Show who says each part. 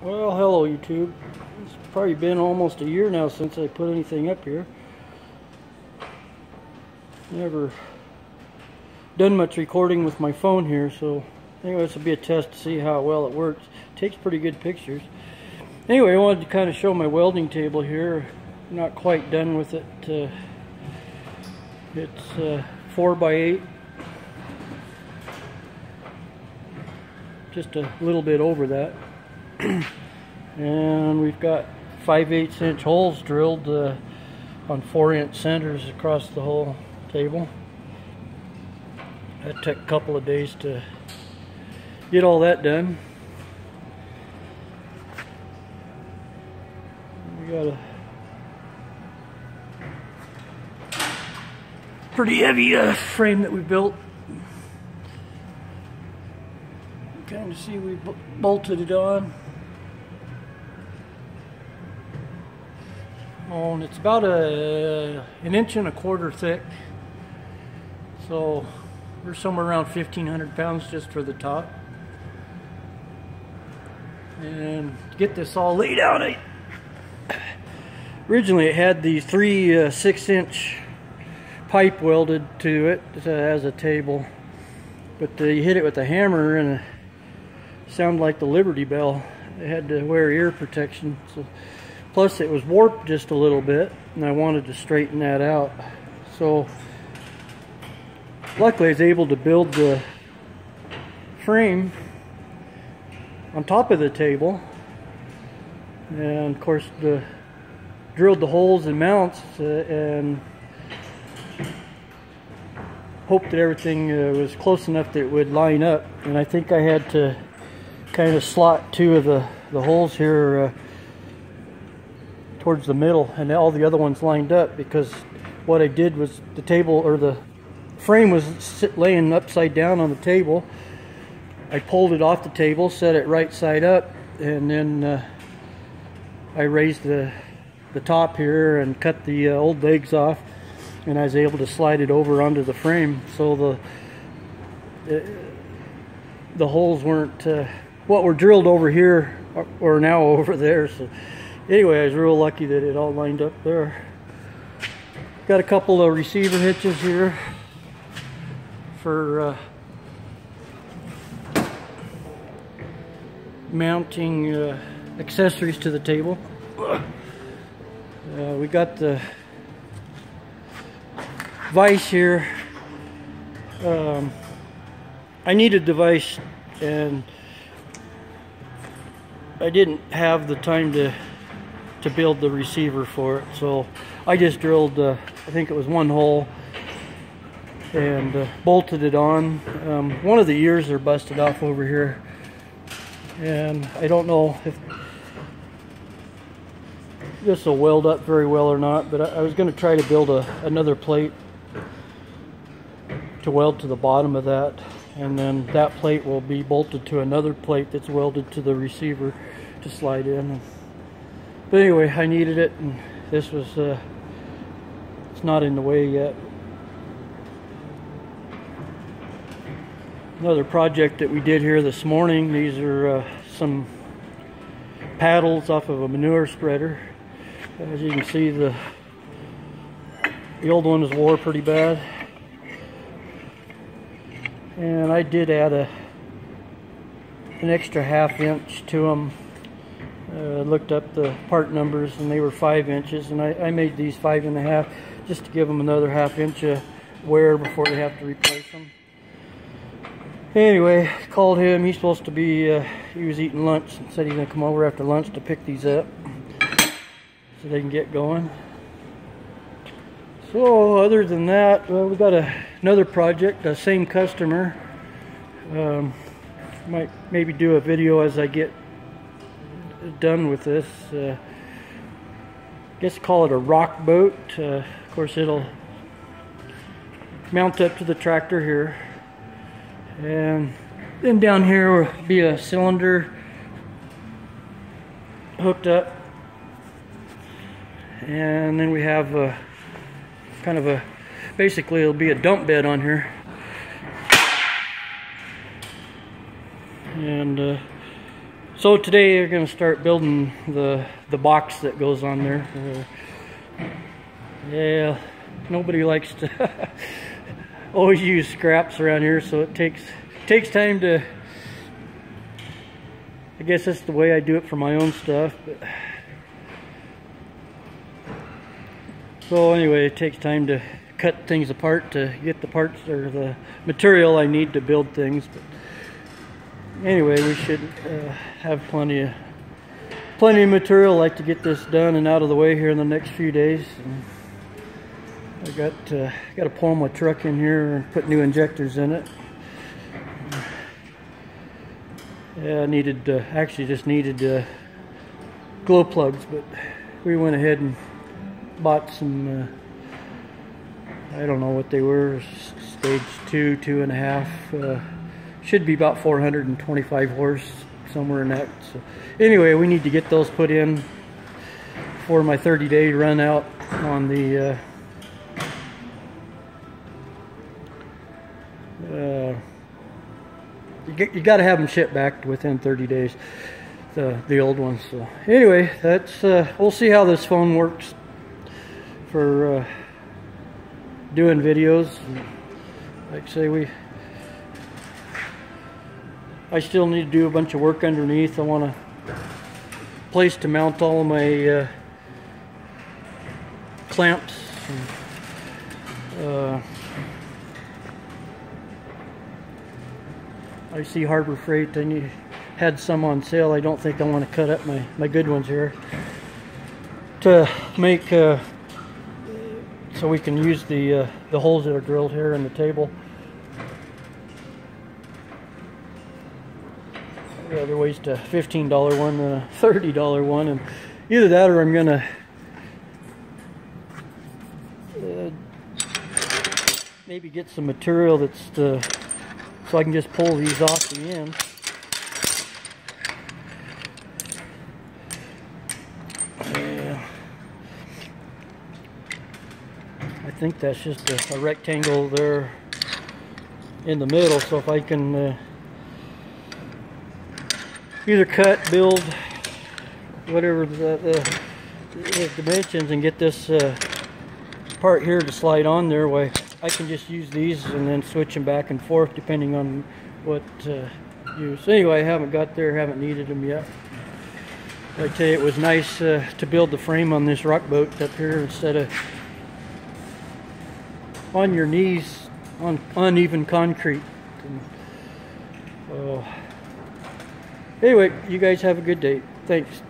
Speaker 1: Well, hello YouTube. It's probably been almost a year now since I put anything up here. Never done much recording with my phone here, so anyway, this will be a test to see how well it works. It takes pretty good pictures. Anyway, I wanted to kind of show my welding table here. I'm not quite done with it. It's 4x8. Just a little bit over that. And we've got 5/8 inch holes drilled on 4-inch centers across the whole table. That took a couple of days to get all that done. We got a pretty heavy frame that we built. Kind of see we bolted it on. Oh, and it's about an 1.25 inches thick. So we're somewhere around 1,500 pounds just for the top. And to get this all laid out, originally it had these three 6-inch pipe welded to it as a table, but you hit it with a hammer and it sounded like the Liberty Bell. It had to wear ear protection. So, plus it was warped just a little bit, and I wanted to straighten that out. So luckily I was able to build the frame on top of the table, and of course drilled the holes and mounts and hoped that everything was close enough that it would line up. And I think I had to kind of slot two of the holes here towards the middle, and all the other ones lined up, because what I did was the table, or the frame, was laying upside down on the table. I pulled it off the table, set it right side up, and then I raised the top here and cut the old legs off, and I was able to slide it over onto the frame. So the holes weren't what were drilled over here or now over there. So anyway, I was real lucky that it all lined up there. Got a couple of receiver hitches here for mounting accessories to the table. We got the vise here. I needed the vise, and I didn't have the time to build the receiver for it, so I just drilled I think it was one hole and bolted it on. One of the ears are busted off over here, and I don't know if this will weld up very well or not, but I was going to try to build another plate to weld to the bottom of that, and then that plate will be bolted to another plate that's welded to the receiver to slide in. But anyway, I needed it, and this was it's not in the way yet. Another project that we did here this morning, these are some paddles off of a manure spreader. As you can see, the old one is wore pretty bad, and I did add an extra 1/2 inch to them. Looked up the part numbers, and they were 5 inches, and I made these 5.5 just to give them another 1/2 inch of wear before they have to replace them. Anyway, called him. He's supposed to be he was eating lunch, and said he's gonna come over after lunch to pick these up so they can get going. So other than that, well, we got another project, the same customer. Might maybe do a video as I get done with this. I guess call it a rock boat. Of course, it'll mount up to the tractor here, and then down here will be a cylinder hooked up, and then we have kind of basically it'll be a dump bed on here. And So today we're going to start building the box that goes on there. Yeah, nobody likes to always use scraps around here, so it takes time to. I guess that's the way I do it for my own stuff. But so anyway, it takes time to cut things apart to get the parts or the material I need to build things. But anyway, we should have plenty of material. I'd like to get this done and out of the way here in the next few days. And I got to pull my truck in here and put new injectors in it. Yeah, I needed actually just needed glow plugs, but we went ahead and bought some. I don't know what they were. Stage 2, 2.5. Should be about 425 horse, somewhere in that. So anyway, we need to get those put in for my 30-day run out on the you got to have them shipped back within 30 days, the old ones. So anyway, that's we'll see how this phone works for doing videos. Like I say, I still need to do a bunch of work underneath. I want a place to mount all of my clamps. And, I see Harbor Freight, and you had some on sale. I don't think I want to cut up my good ones here to make so we can use the holes that are drilled here in the table. Yeah, there ways to $15 one and a $30 one, and either that or I'm gonna maybe get some material that's so I can just pull these off the end. Yeah. I think that's just a rectangle there in the middle, so if I can either cut, build, whatever the dimensions, and get this part here to slide on there, why I can just use these and then switch them back and forth depending on what use. Anyway, I haven't got there, haven't needed them yet. I tell you, it was nice to build the frame on this rock boat up here instead of on your knees on uneven concrete. And, anyway, you guys have a good day. Thanks.